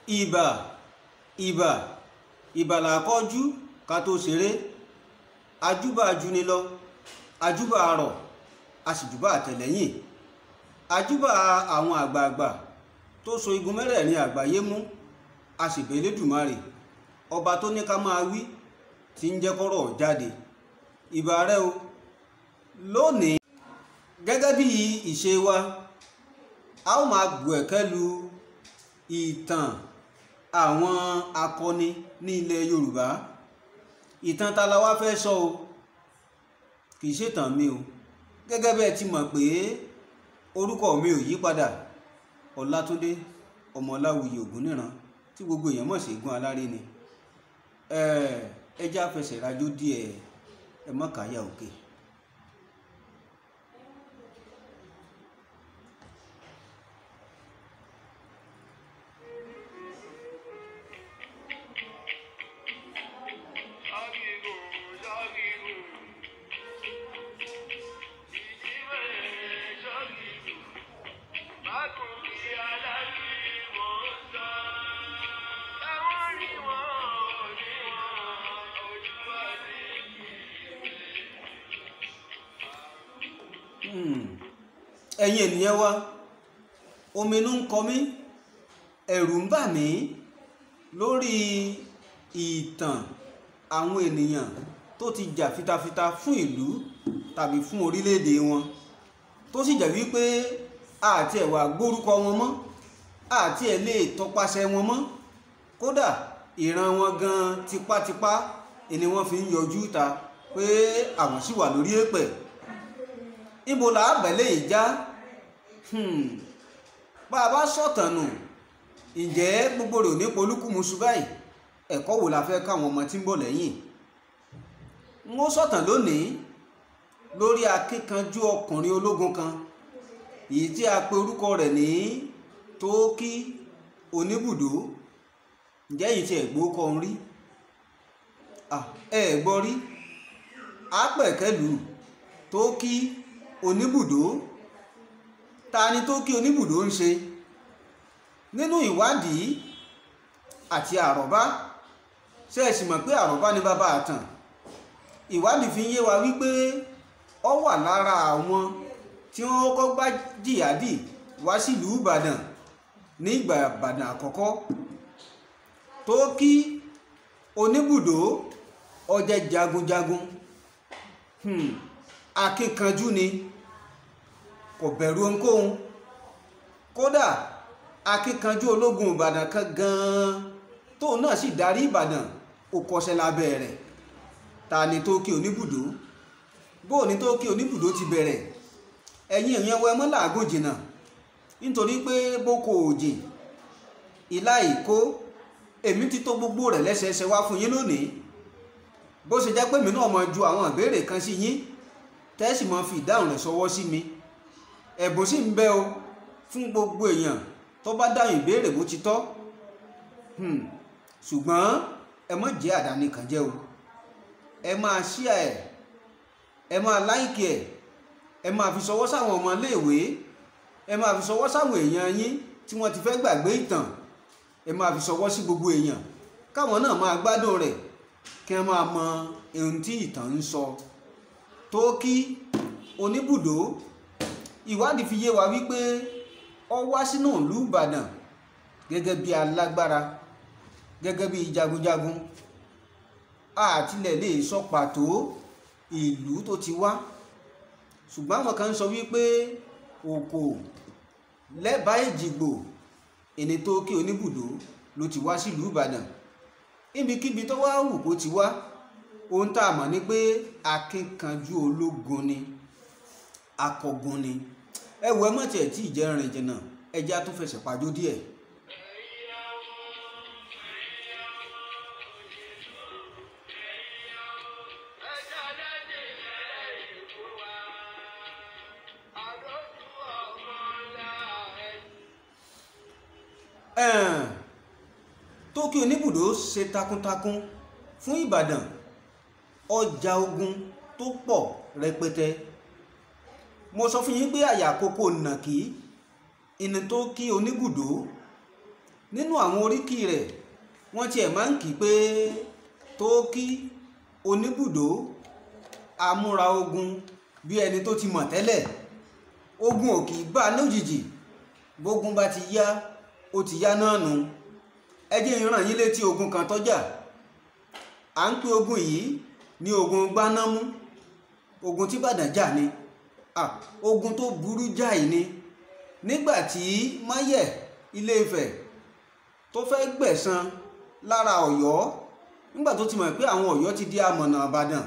ìbà ìbà ìbà làkọ́jú ká tó ṣeré, ajúbà ajúni lọ, ajúbà arọ̀ àṣìjúbà àtẹ̀lẹ́yìn, ajúbà àwọn àgbààgbà tó so igun mẹ́rẹ̀ẹ̀rin àgbáyé mú, àṣìbẹ̀ Elédùmarè ọba tó ní ká máa wí tí ń jẹ́ kọ́rọ̀ jáde. ìbà rẹ o. Lónìí gẹ́gẹ́ bí ìṣe wa, a ó máa bù ẹ̀kẹ́ lu ìtàn àwọn akọni ní ilẹ̀ Yorùbá. Ìtàn ta la wá fẹ́ sọ o, kì í ṣètàn mi o. Gẹ́gẹ́ bẹ́ẹ̀ ti mọ̀ pé orúkọ mi ò yí padà, Ọlátúndé ọmọ Ọláwuyì Ògúnníran tí gbogbo èèyàn mọ̀ sí Eégún Aláré ni. Ẹ já fẹsẹ̀ rajó díẹ̀, ẹ má káyà òkè. Ẹ̀yin ènìyàn wa, ominú ń kọ mí, ẹ̀rù ń bà mí lórí ìtàn àwọn ènìyàn tó ti jà fitafita fún ìlú tàbí fún orílẹ̀-èdè wọn, tó sì jẹ́ wípé àti ẹ̀wà gbórúkọ wọn mọ́, àti ẹ̀ lè tọpasẹ̀ wọn mọ́. Kódà ìran wọn gan tipátipá ni wọ́n fi ń yọjú ta pé àwọn sì wà lórí èpẹ̀. Ibo là á bẹ̀lẹ̀ ìjà? Bá a bá sọ̀tàn nù, ǹjẹ́ gbogbo rẹ̀ ò ní polúkúmuṣu báyìí? Ẹ̀kọ́ wo la fẹ́ káwọn ọmọ tí ń bọ̀ lẹ́yìn? N ó sọ̀tàn lónìí lórí akíkanjú ọkùnrin ológun kan, èyí tí a pe orúkọ rẹ̀ ní Tóókì Oníbùdó. Ǹjẹ́ èyí tí ẹ̀ gbọ́ kọ́ ń rí? Ẹ gbọ́ rí? Apẹ̀kẹ́lù Tóókì Oníbùdó. Ta ni Tóókì Oníbùdó ń ṣe? Nínú ìwádìí àti àrọ́bá, ṣé ẹ sì mọ̀ pé àrọ́bá ni bàbá àtàn? Ìwádìí fi ń yé wa wípé ó wà lára àwọn tí wọ́n kọ́kọ́ gbá jìhádì wá sílùú Ìbàdàn ní ìgbà Ìbàdàn àkọ́kọ́. Tóókì Oníbùdó ó jẹ́ jagunjagun, akíkanjú ni, kò bẹ̀rù ohunkóhun. Kódà akíkanjú ológun Ìbàdàn kan gan-an tóun náà sì darí Ìbàdàn, ó kọ́ṣẹ́ lábẹ́ rẹ̀. Ta ni Tóókì Oníbùdó? Bó ni Tóókì Oníbùdó ti bẹ̀rẹ̀? Ẹ̀yin èèyàn wẹ mọ́ làágùn jìnnà, nítorí pé boko òjì ìlà ìkó, èmi ti tó gbogbo rẹ̀ lẹ́sẹẹsẹ wá fún yín lónìí. Bó ṣe jẹ́ pé mi náà mọ̀ ju àwọn ìbéèrè kan sí yín, tẹ́sì mọ́ fi ìdáhùn rẹ̀ ṣọwọ́ sí mi. Ẹ̀bùn sì ń bẹ o fún gbogbo èèyàn tó bá dáhùn ìbéèrè bó ti tọ́. Ṣùgbọ́n ẹ má jẹ́ àdáni kan jẹ́ o. Ẹ máa ṣíà ẹ̀, ẹ máa láìkì ẹ̀, ẹ máa fi ṣọwọ́ sáwọn ọmọ iléèwé, ẹ máa fi ṣọwọ́ sáwọn èèyàn yín tí wọ́n ti fẹ́ gbàgbé ìtàn, ẹ máa fi ṣọwọ́ sí gbogbo èèyàn káwọn náà máa gbádùn rẹ̀, kí wọ́n máa mọ ohun tí ìtàn ń sọ. Tóókì Oníbùdó, ìwádìí fi yé wa wípé ó wá sínú ìlú Ìbàdàn gẹ́gẹ́ bí alágbára, gẹ́gẹ́ bí jagunjagun. Àtilẹ̀ lè sọ pàtó ìlú tó ti wá, ṣùgbọ́n àwọn kan sọ wípé Òkò lẹ́bàá Èjìgbò ẹni Tóókì Oníbùdó ló ti wá sílùú Ìbàdàn. Ibikíbi tó wá wù kó ti wá, ohun tá a mọ̀ ni pé akíkanjú ológun ni, akọgun ni. Ẹ wò, ẹ mọ̀ tiẹ̀ tí ìjẹrin jìnnà, ẹja tó fẹsẹ̀ pàjó díẹ̀. Tóókì Oníbùdó ṣe takuntakun fún Ìbàdàn, ọjà ogun tó pọ̀ rẹpẹtẹ. Mo sọ fún yín pé àyà kókó nàkí ìní Tóókì Oníbùdó. nínú àwọn oríkì rẹ̀ wọ́n tiẹ̀ máa ń kì í pé Tóókì Oníbùdó amúra ogun bí ẹni tó ti mọ̀ tẹ́lẹ̀. Ogun ò kì í bá lójijì, bógun bá ti yá ó ti yá náà nù. ẹ jẹ́ n rán yín létí ogun kan tó jà. à ń pè ogun yìí ní ogun Gbanámú. ogun tí Ìbàdàn jà ni. ogun tó burú jáì ni. nígbà tí Máyẹ̀ Ilé-Ifẹ̀ tó fẹ́ gbẹ̀san lára Ọ̀yọ́, nígbà tó ti mọ̀ pé àwọn Ọ̀yọ́ ti di amọ̀nà Ìbàdàn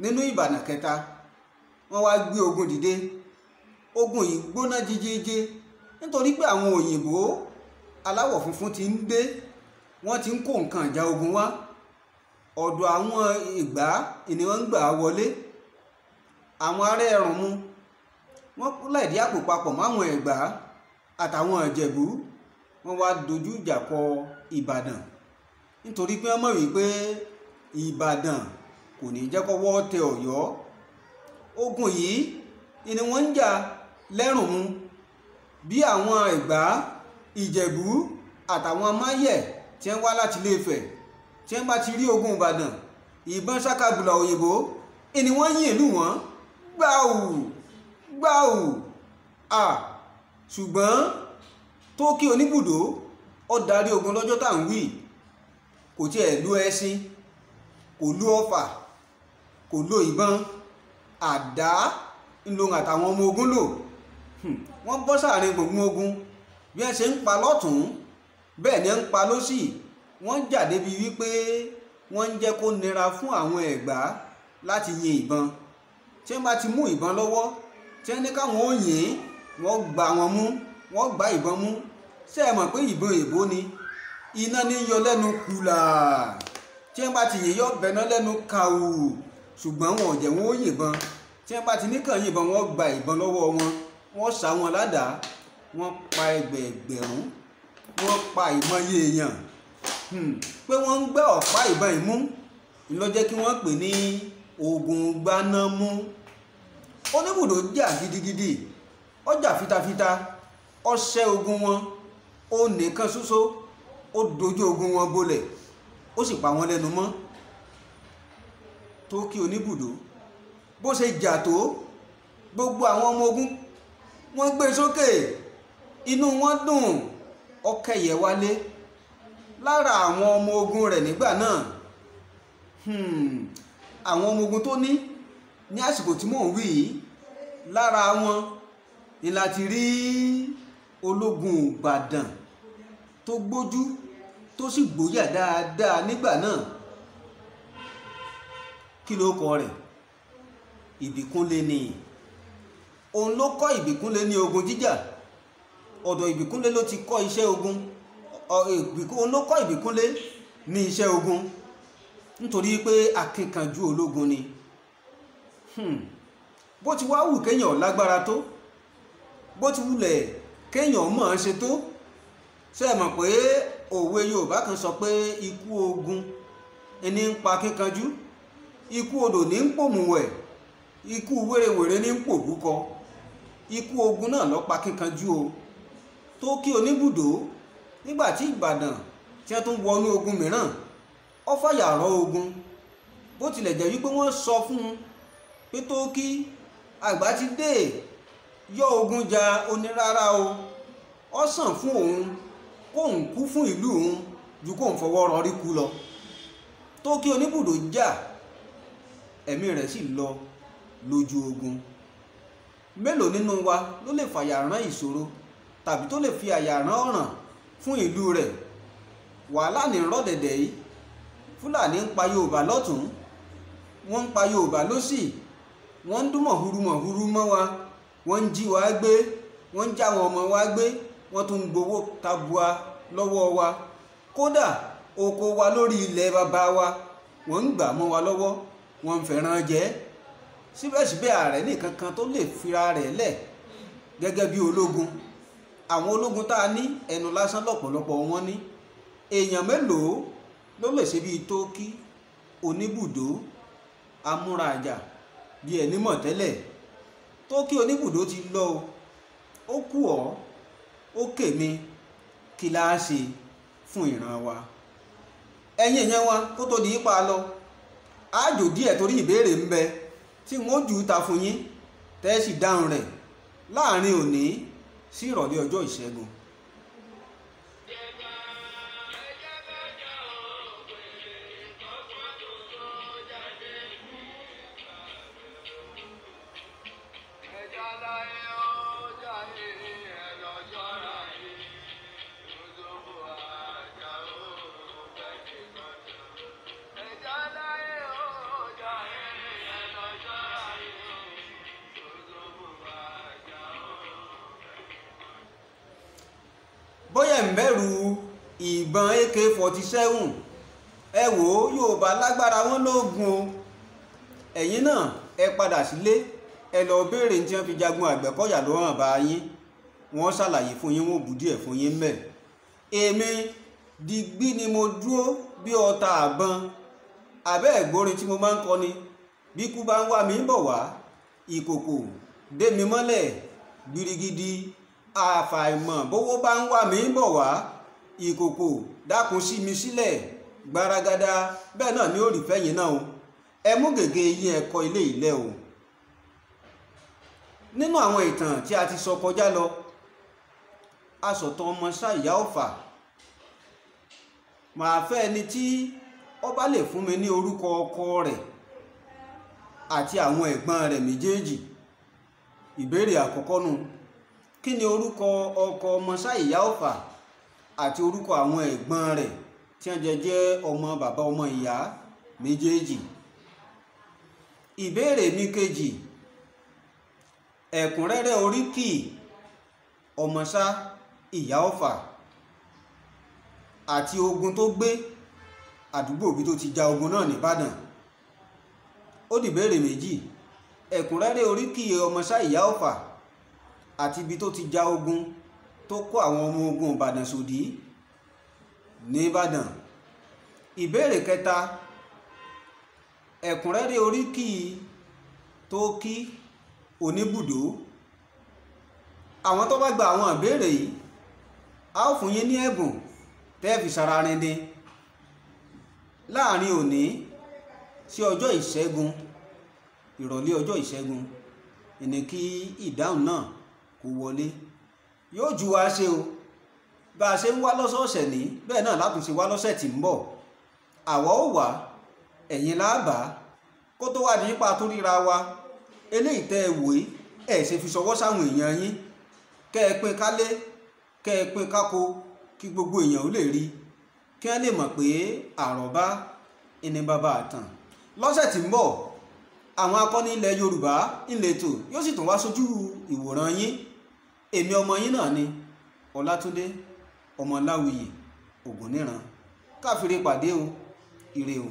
nínú Ìbàdàn kẹta, wọ́n wá gbé ogun dìde. ogun yìí gbóná jíjíjí nítorí pé àwọn òyìnbó aláwọ̀ funfun ti ń dé, wọ́n ti ń kó nǹkan ìjà ogun wá. ọ̀dọ̀ àwọn Ìgbá ni wọ́n ń gbà wọlé. àwọn ará Ẹ̀rùnmú wọ́n kúlẹ̀ dí àpò papọ̀ máwọn Ẹ̀gbá àtàwọn Ìjẹ̀bú, wọ́n wá dojú ìjà kọ Ìbàdàn nítorí pé wọ́n mọ̀ wípé Ìbàdàn kò ní jẹ́ kọ́wọ́ tẹ Ọ̀yọ́. ogun yìí ni wọ́n ń jà lẹ́rùnmú bí àwọn Ẹ̀gbá, Ìjẹ̀bú àtàwọn Máyẹ̀ tí wọ́n wá láti Ilé-Ifẹ̀ tí wọ́n bá ti rí ogun Ìbàdàn, ìbọn ṣákàbùlà òyìnbó ni wọ́n yìn ìlú wọn gbáù gbáù. ṣùgbọ́n Tóókì Oníbùdó ó darí ogun lọ́jọ́ tá à ń wí. kò tiẹ̀ lu ẹṣin, kò lu ọfà, kò lo ìbọn, àdá ńlọrun àtàwọn ọmọ ogun lò. wọ́n bọ́ sáàrin gbùngbùn ogun, bí wọ́n ṣe ń pa lọ́tún bẹ́ẹ̀ ni ń pa lósì. wọ́n jà débi wípé wọ́n ń jẹ́ kó nira fún àwọn Ẹ̀gbá láti yin ìbọn. tí wọ́n bá ti mú ìbọn lọ́wọ́, tí wọ́n ní káwọn ó yìn, wọ́n gbá wọn mú, wọ́n gbá ìbọn mú. ṣé ẹ mọ̀ pé ìbọn èbó ni, iná ní yọ lẹ́nu kùlà. tí wọ́n bá ti yìn yọ bẹ̀ná lẹ́nu kàwù. ṣùgbọ́n wọn ò jẹ́ wọn ó yìnbọn. tí wọ́n bá ti ní kàn yìnbọn, wọ́n gba ìbọn lọ́wọ́ wọn, wọ́n sá wọn ládàá, wọ́n pa ẹgbẹ̀ẹgbẹ̀rún, wọ́n pa ìmọye èèyàn. pé wọ́n ń gbé ọ̀pá ìbọn ìmú ló jẹ́ kí wọ́n pè ní ogun Gbanámú. Oníbùdó jà gidigidi, ó jà fitafita, ó ṣẹ́ ogun wọn, ó nìkan ṣoṣo, ó dojú ogun wọn bolẹ̀, ó sì pa wọn lẹ́nu mọ́. Tóókì Oníbùdó bó ṣe jà tó, gbogbo àwọn ọmọ ogun wọ́n gbé sókè, inú wọn dùn, ó kẹ́yẹ wálé. lára àwọn ọmọ ogun rẹ̀ nígbà náà, àwọn ọmọ ogun tó ní àsìkò tí mò ń wí yìí, lára wọn ni láti rí ológun Ìbàdàn tó gbójú tó sì gbóyà dáadáa nígbà náà. kí ló kọ rẹ̀? Ìbíkúnlé ni. òun ló kọ́ Ìbíkúnlé ní ogun jíjà. ọ̀dọ̀ Ìbíkúnlé ló ti kọ́ iṣẹ́ ogun. òun ló kọ́ Ìbíkúnlé ní iṣẹ́ ogun nítorí pé akínkanjú ológun ni. bó ti wá wù kéèyàn lágbára tó, bó ti wulẹ̀ kéèyàn mọ̀ ọ́n ṣe tó, ṣé ẹ mọ̀ pé òwe Yorùbá kan sọ pé ikú ogun ẹni ń pa akínkanjú, ikú odò ní ń pòmùwẹ̀, ikú wérewère ní ń pòbúkọ. ikú ogun náà ló pa akínkanjú o. Tóókì Oníbùdó nígbà tí Ìbàdàn tí wọ́n tún wọnú ogun mìíràn, ó fàyà rọ́ ogun. bó tilẹ̀ jẹ́ wípé wọ́n sọ fún un pé Tóókì, àgbà ti dé, yọ ogun jà onírárá o. ó sàn fún òun kóun kú fún ìlú òun ju kóun fọwọ́ rọrí kú lọ. Tóókì Oníbùdó jà, ẹ̀mí rẹ̀ sì lọ lójú ogun. mélòó nínú wa ló lè fàyà rán ìṣòro tàbí tó lè fi àyà rán ọ̀ràn fún ìlú rẹ̀? wàhálà ní rọ́dẹ̀dẹ̀ yìí. Fúlàní ń pa Yorùbá lọ́tún, wọ́n ń pa Yorùbá lósì, wọ́n ń dún mọ̀húrú mọ́ wa, wọ́n ń jí wa gbé, wọ́n ń já àwọn ọmọ wa gbé, wọ́n tún ń gbowó tabua lọ́wọ́ wa. kódà oko wa lórí ilẹ̀ bàbá wa wọ́n ń gbà mọ́ wa lọ́wọ́, wọ́n ń fẹ́ràn jẹ. síbẹ̀síbẹ̀ ààrẹ nìkan kan tó lè fira rẹ̀ lẹ̀ gẹ́gẹ́ bí ológun. àwọn ológun tá a ní ẹnu lásán lọ́pọ̀lọpọ̀ wọn ní. èèyàn mélòó ló lè ṣe bíi Tóókì Oníbùdó amúrajà bí ẹni mọ̀ tẹ́lẹ̀? Tóókì Oníbùdó ti lọ o, ó kù ọ́, ó kèmi, kí la ṣe? fún ìran wa. ẹ̀yin èèyàn wa kó tó di ipa lọ àjò díẹ̀ torí ìbéèrè ń bẹ tí wọ́n jù ú ta fún yín tẹ́ sì dáhùn rẹ̀ láàrin òní sí ìrọ̀lẹ́ ọjọ́ ìṣẹ́gun. bóyá ń bẹ̀rù ìbọn AK-47 ẹ wò ó Yorùbá lágbára wọn lóògùn o. ẹ̀yin náà ẹ padà sílé ẹ lọ béèrè tí wọ́n fi jagun Àgbẹ̀kọ̀yà ló hàn bá yín wọ́n ṣàlàyé fún yín wọ́n bù díẹ̀ fún yín mẹ́. èmi digbí ni mo dúró bí ọta àbọn abẹ́ ẹ̀gbórin tí mo máa ń kọ ni bí kú bá ń wá mi bọ̀ wá ìkòkò dé mi mọ́lẹ̀ gbirigidi àfàìmọ̀ bówó bá ń wá mi bọ̀ wá ìkòkò dákun sí mi sílẹ̀ gbaragada bẹ́ẹ̀ náà ni ó rí fẹ́yìn náà o. ẹ mú gègé yín ẹ kọ ilé ilẹ̀ o. nínú àwọn ìtàn tí a ti sọ kọjá lọ a sọ̀tàn ọmọ Ṣá Ìyá Ọ̀fà. màá fẹ́ ẹni tí ó bá lè fún mi ní orúkọ ọkọ rẹ̀ àti àwọn ẹ̀gbọ́n rẹ̀ méjèèjì. ìbéèrè àkọ́kọ́ nù, kí ni orúkọ ọkọ ọmọ Ṣá Ìyá Ọ̀fà àti orúkọ àwọn ẹ̀gbọ́n rẹ̀ tí wọ́n jẹ́ ọmọ bàbá ọmọ ìyá méjèèjì. ìbéèrè mi kejì, ẹ̀kúnrẹ́rẹ́ oríkì ọmọ Ṣá Ìyá Ọ̀fà àti ogun tó gbé àdúgbò bí tó ti ja ogun náà nìbàdàn. ó dìbéèrè méjì, ẹ̀kúnrẹ́rẹ́ oríkì ọmọ Ṣá Ìyá Ọ̀fà àti ibi tó ti ja ogun tó kó àwọn ọmọ ogun Ìbàdàn sòdí nìbàdàn. ìbéèrè kẹta, ẹ̀kúnrẹ́rẹ́ oríkì Tóókì Oníbùdó. àwọn tó bá gba àwọn ìbéèrè yìí a ó fún yín ní ẹ̀bùn tẹ́ fi sara rindin láàrin òní sí ọjọ́ ìṣẹ́gun, ìrọ̀lẹ́ ọjọ́ ìṣẹ́gun ìní kí ìdáhùn náà kó wọlé. yóò ju wa ṣe o, bá a ṣe ń wá lọ́sọ̀ọ̀sẹ̀ ní bẹ́ẹ̀ náà látúnṣe wá lọ́sẹ̀ tí ń bọ̀. àwa ó wà ẹ̀yin láàbà kó tó wà nípa tó ríra wa. eléyìí tẹ́ ẹ wòé ẹ̀ ṣe fi ṣọwọ́ sáwọn èèyàn yín, kẹ́ ẹ pín kálé kẹ́ ẹ pín kákó kí gbogbo èèyàn ó lè rí, kí wọ́n lè mọ̀ pé àròbá ẹni bàbá àtàn. lọ́sẹ̀ tí ń bọ̀ àwọn akọni ilẹ̀ Yorùbá ìletò yóò sì tún wá sójú ìwòran yín. èmi ọmọ yín náà ni Ọlátúndé Ọmọláwuyì Ògúnníran. káfíńre pàdé o, ire o.